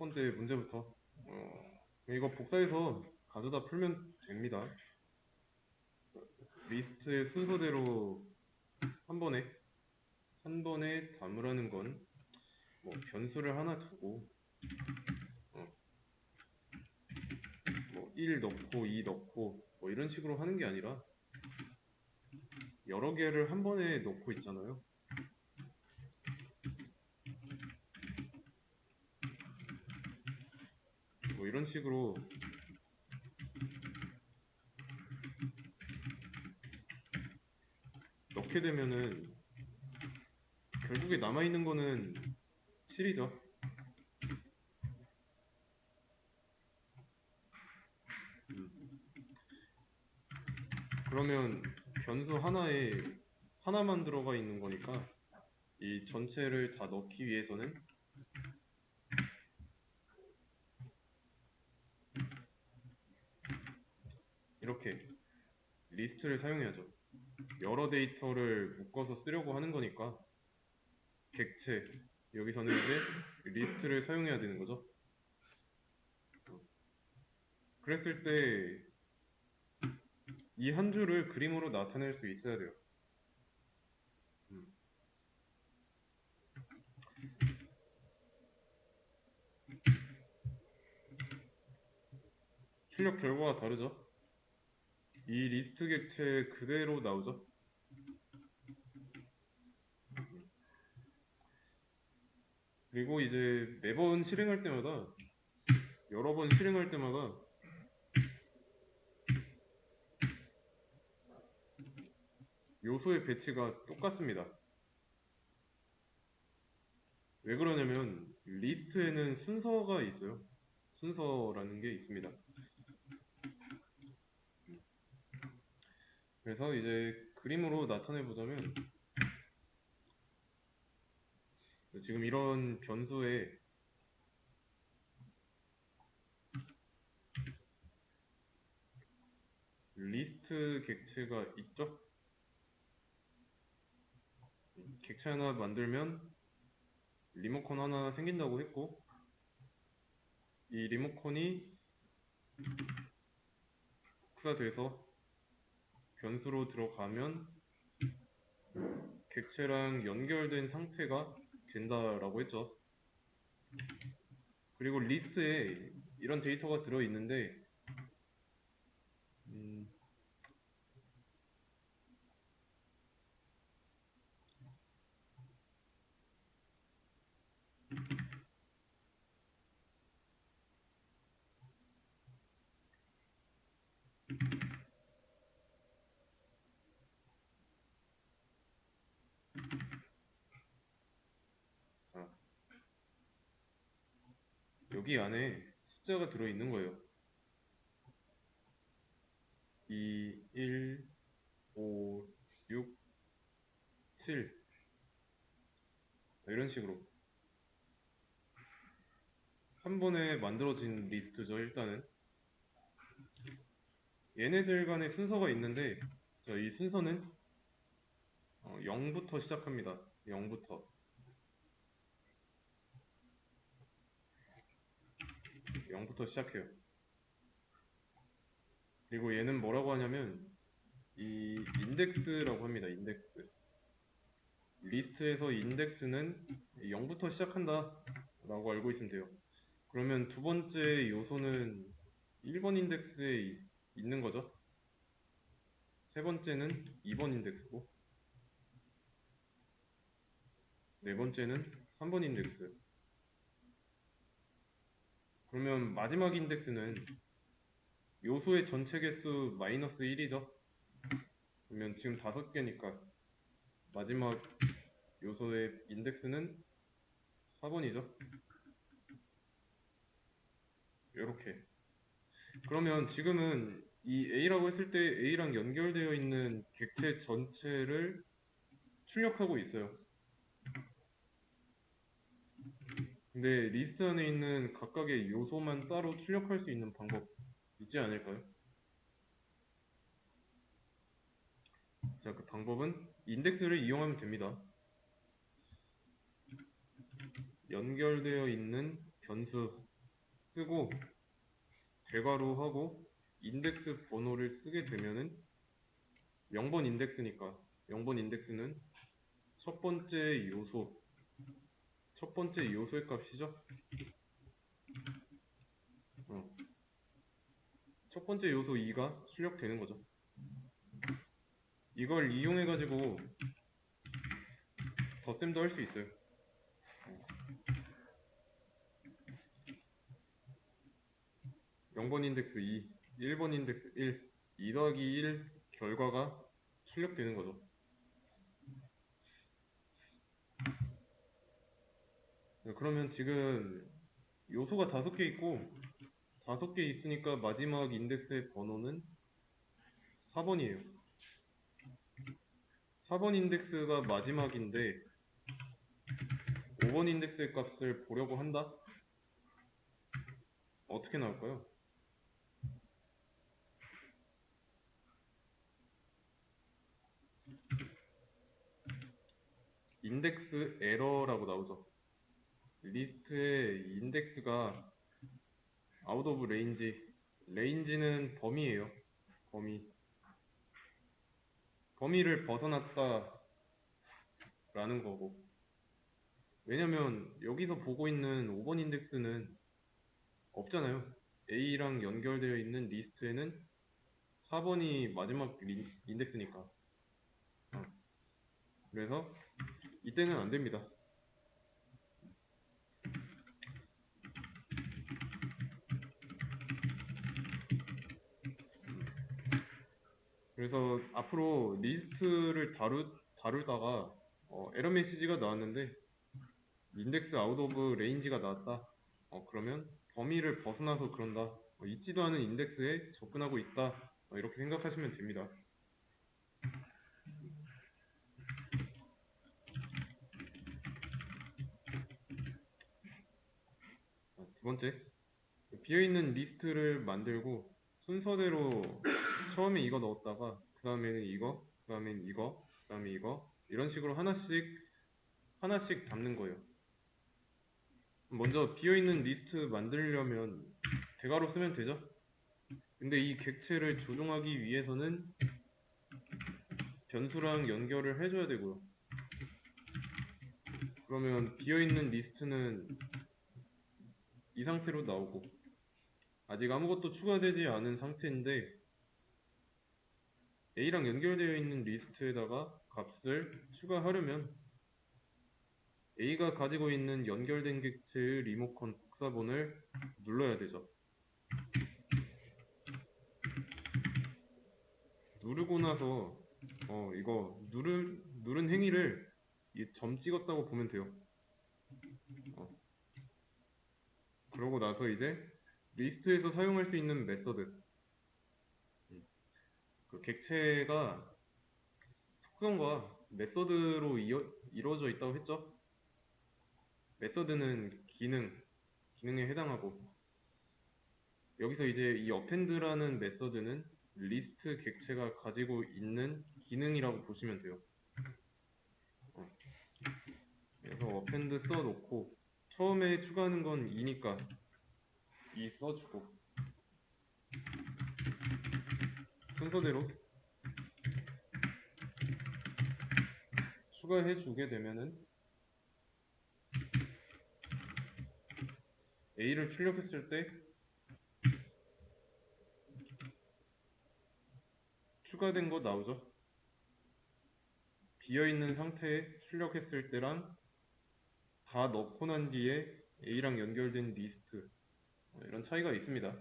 번째 문제부터 이거 복사해서 가져다 풀면 됩니다. 리스트의 순서대로 한 번에 담으라는 건 뭐 변수를 하나 두고 뭐 1 넣고 2 넣고 뭐 이런 식으로 하는 게 아니라 여러 개를 한 번에 넣고 있잖아요. 뭐 이런 식으로 넣게 되면은 결국에 남아있는 거는 7이죠. 그러면 변수 하나만 들어가 있는 거니까 이 전체를 다 넣기 위해서는 이렇게 리스트를 사용해야죠. 여러 데이터를 묶어서 쓰려고 하는 거니까 객체, 여기서는 이제 리스트를 사용해야 되는 거죠. 그랬을 때 이 한 줄을 그림으로 나타낼 수 있어야 돼요. 출력 결과가 다르죠. 이 리스트 객체 그대로 나오죠. 그리고 이제 매번 실행할 때마다 여러 번 실행할 때마다 요소의 배치가 똑같습니다. 왜 그러냐면 리스트에는 순서가 있어요. 순서라는 게 있습니다. 그래서 이제 그림으로 나타내 보자면 지금 이런 변수에 리스트 객체가 있죠? 객체 하나 만들면 리모컨 하나 생긴다고 했고 이 리모컨이 복사돼서 변수로 들어가면 객체랑 연결된 상태가 된다라고 했죠. 그리고 리스트에 이런 데이터가 들어있는데 자, 여기 안에 숫자가 들어있는 거예요. 2, 1, 5, 6, 7 이런 식으로 한 번에 만들어진 리스트죠. 일단은 얘네들 간의 순서가 있는데 이 순서는 0부터 시작합니다. 0부터 시작해요. 그리고 얘는 뭐라고 하냐면 이 인덱스라고 합니다. 인덱스. 리스트에서 인덱스는 0부터 시작한다 라고 알고 있으면 돼요. 그러면 두 번째 요소는 1번 인덱스에 있는 거죠. 세 번째는 2번 인덱스고 네 번째는 3번 인덱스. 그러면 마지막 인덱스는 요소의 전체 개수 마이너스 1이죠. 그러면 지금 5개니까 마지막 요소의 인덱스는 4번이죠. 이렇게. 그러면 지금은 이 A라고 했을 때 A랑 연결되어 있는 객체 전체를 출력하고 있어요. 근데 리스트 안에 있는 각각의 요소만 따로 출력할 수 있는 방법 있지 않을까요? 자, 그 방법은 인덱스를 이용하면 됩니다. 연결되어 있는 변수 쓰고 대괄호하고 인덱스 번호를 쓰게 되면은 0번 인덱스니까 0번 인덱스는 첫 번째 요소의 값이죠. 첫 번째 요소 2가 출력되는 거죠. 이걸 이용해 가지고 덧셈도 할 수 있어요. 0번 인덱스 2, 1번 인덱스 1, 2 더하기 1 결과가 출력되는 거죠. 그러면 지금 요소가 5개 있고 5개 있으니까 마지막 인덱스의 번호는 4번이에요. 4번 인덱스가 마지막인데 5번 인덱스의 값을 보려고 한다? 어떻게 나올까요? 인덱스 에러라고 나오죠. 리스트의 인덱스가 out of range, range는 범위예요. 범위를 벗어났다라는 거고. 왜냐면 여기서 보고 있는 5번 인덱스는 없잖아요. A랑 연결되어 있는 리스트에는 4번이 마지막 인덱스니까. 그래서 이때는 안 됩니다. 그래서 앞으로 리스트를 다루다가 에러 메시지가 나왔는데 인덱스 아웃 오브 레인지가 나왔다. 그러면 범위를 벗어나서 그런다. 있지도 않은 인덱스에 접근하고 있다. 이렇게 생각하시면 됩니다. 두 번째, 비어있는 리스트를 만들고 순서대로 처음에 이거 넣었다가 그 다음에는 이거, 그 다음엔 이거, 그 다음에 이거 이런 식으로 하나씩 담는 거예요. 먼저 비어있는 리스트 만들려면 대괄호 쓰면 되죠. 근데 이 객체를 조종하기 위해서는 변수랑 연결을 해줘야 되고요. 그러면 비어있는 리스트는 이 상태로 나오고 아직 아무것도 추가되지 않은 상태인데 A랑 연결되어 있는 리스트에다가 값을 추가하려면 A가 가지고 있는 연결된 객체의 리모컨 복사본을 눌러야 되죠. 누르고 나서 이거 누른 행위를 이 점 찍었다고 보면 돼요. 그러고 나서 이제 리스트에서 사용할 수 있는 메서드, 그 객체가 속성과 메서드로 이루어져 있다고 했죠. 메서드는 기능에 해당하고 여기서 이제 이 append라는 메서드는 리스트 객체가 가지고 있는 기능이라고 보시면 돼요. 그래서 append 써놓고 처음에 추가하는 건 2니까 2 써주고 순서대로 추가해주게 되면은 A를 출력했을 때 추가된 거 나오죠. 비어있는 상태에 출력했을 때랑 다 넣고 난 뒤에 A랑 연결된 리스트 이런 차이가 있습니다.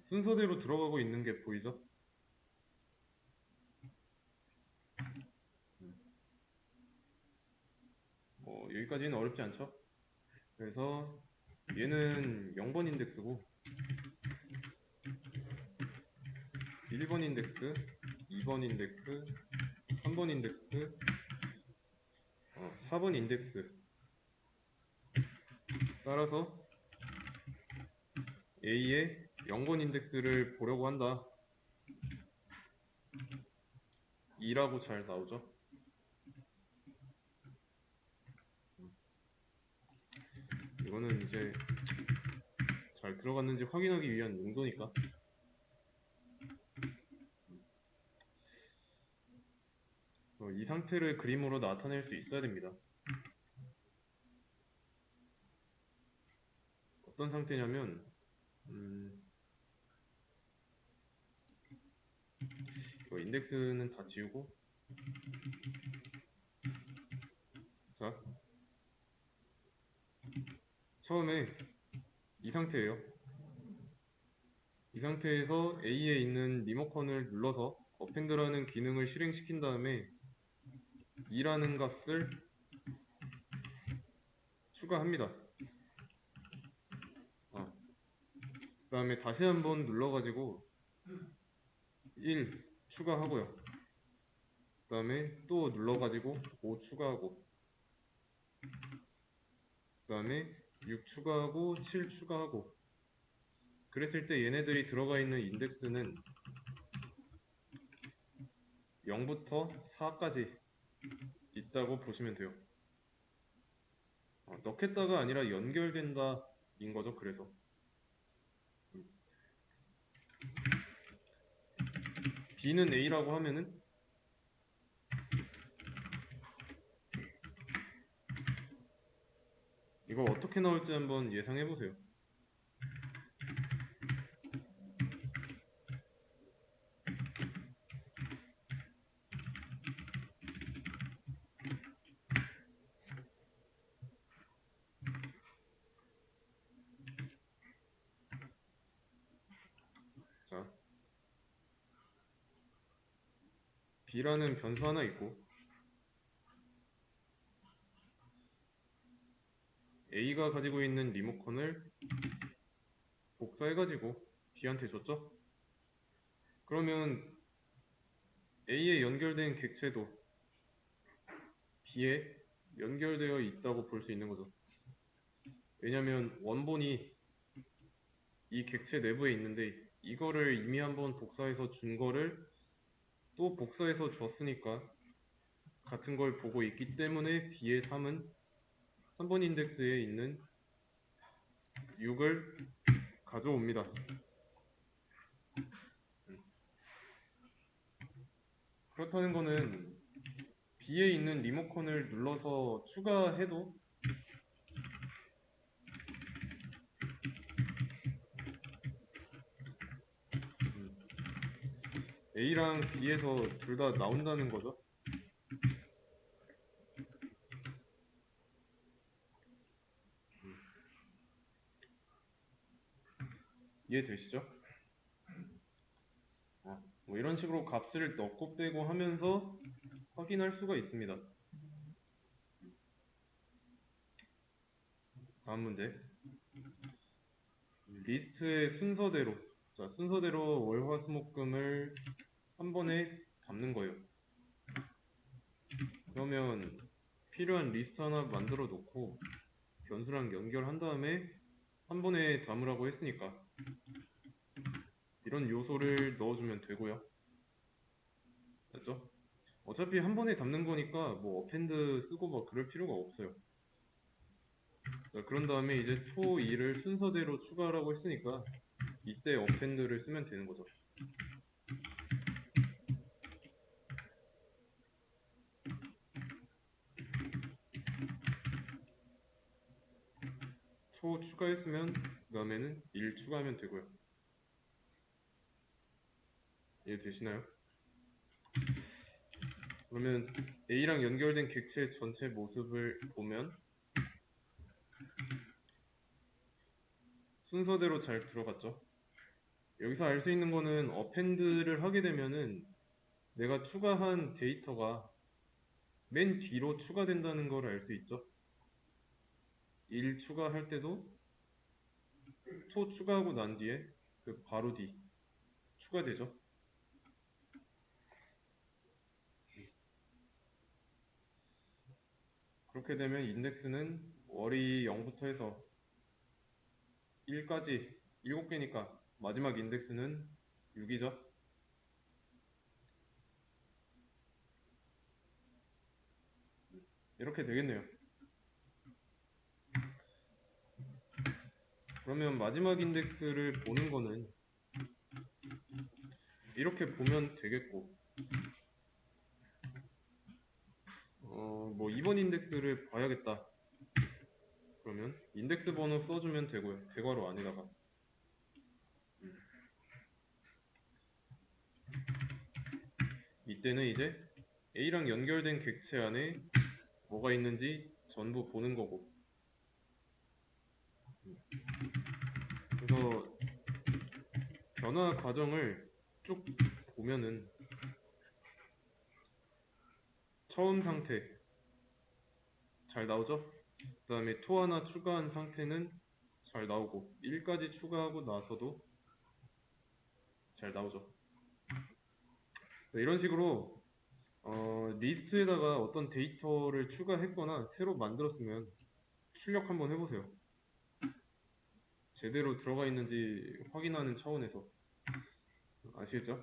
순서대로 들어가고 있는 게 보이죠? 여기까지는 어렵지 않죠? 그래서 얘는 0번 인덱스고 1번 인덱스, 2번 인덱스, 3번 인덱스, 4번 인덱스 따라서 A의 0번 인덱스를 보려고 한다. 2라고 잘 나오죠? 이거는 이제 잘 들어갔는지 확인하기 위한 용도니까. 이 상태를 그림으로 나타낼 수 있어야 됩니다. 어떤 상태냐면 이거 인덱스는 다 지우고, 자, 처음에 이 상태예요. 이 상태에서 A에 있는 리모컨을 눌러서 어펜드라는 기능을 실행시킨 다음에 2라는 값을 추가합니다. 그 다음에 다시 한번 눌러가지고 1 추가하고요. 그 다음에 또 눌러가지고 5 추가하고, 그 다음에 6 추가하고 7 추가하고. 그랬을 때 얘네들이 들어가 있는 인덱스는 0부터 4까지 있다고 보시면 돼요. 넣겠다가 아니라 연결된다 인 거죠. 그래서 B는 A라고 하면은 이거 어떻게 나올지 한번 예상해 보세요. 자, B라는 변수 하나 있고 A가 가지고 있는 리모컨을 복사해가지고 B한테 줬죠? 그러면 A에 연결된 객체도 B에 연결되어 있다고 볼 수 있는 거죠. 왜냐면 원본이 이 객체 내부에 있는데 이거를 이미 한번 복사해서 준 거를 또 복사해서 줬으니까 같은 걸 보고 있기 때문에 B의 3은 3번 인덱스에 있는 6을 가져옵니다. 그렇다는 거는 B에 있는 리모컨을 눌러서 추가해도 A랑 B에서 둘 다 나온다는 거죠. 이해되시죠? 뭐 이런 식으로 값을 넣고 빼고 하면서 확인할 수가 있습니다. 다음 문제. 리스트의 순서대로, 자, 순서대로 월, 화, 수, 목, 금을 한 번에 담는 거예요. 그러면 필요한 리스트 하나 만들어 놓고 변수랑 연결한 다음에 한 번에 담으라고 했으니까 이런 요소를 넣어주면 되고요. 맞죠? 어차피 한 번에 담는 거니까 뭐 어펜드 쓰고 막 그럴 필요가 없어요. 자, 그런 다음에 이제 토 2를 순서대로 추가하라고 했으니까 이때 어펜드를 쓰면 되는 거죠. 토 추가했으면 그 다음에는 1 추가하면 되고요. 이해되시나요? 그러면 A랑 연결된 객체 전체 모습을 보면 순서대로 잘 들어갔죠? 여기서 알 수 있는 거는 어펜드를 하게 되면은 내가 추가한 데이터가 맨 뒤로 추가된다는 걸 알 수 있죠? 1 추가할 때도 토 추가하고 난 뒤에 그 바로 뒤 추가되죠? 그렇게 되면 인덱스는 월이 0부터 해서 1까지 7개니까 마지막 인덱스는 6이죠. 이렇게 되겠네요. 그러면 마지막 인덱스를 보는 거는 이렇게 보면 되겠고, 뭐 2번 인덱스를 봐야겠다. 그러면 인덱스 번호 써주면 되고요. 대괄호 안에다가. 이때는 이제 A랑 연결된 객체 안에 뭐가 있는지 전부 보는 거고. 그래서 변화 과정을 쭉 보면은 처음 상태 잘 나오죠? 그 다음에 토 하나 추가한 상태는 잘 나오고 1까지 추가하고 나서도 잘 나오죠. 이런 식으로 리스트에다가 어떤 데이터를 추가했거나 새로 만들었으면 출력 한번 해보세요. 제대로 들어가 있는지 확인하는 차원에서. 아시겠죠?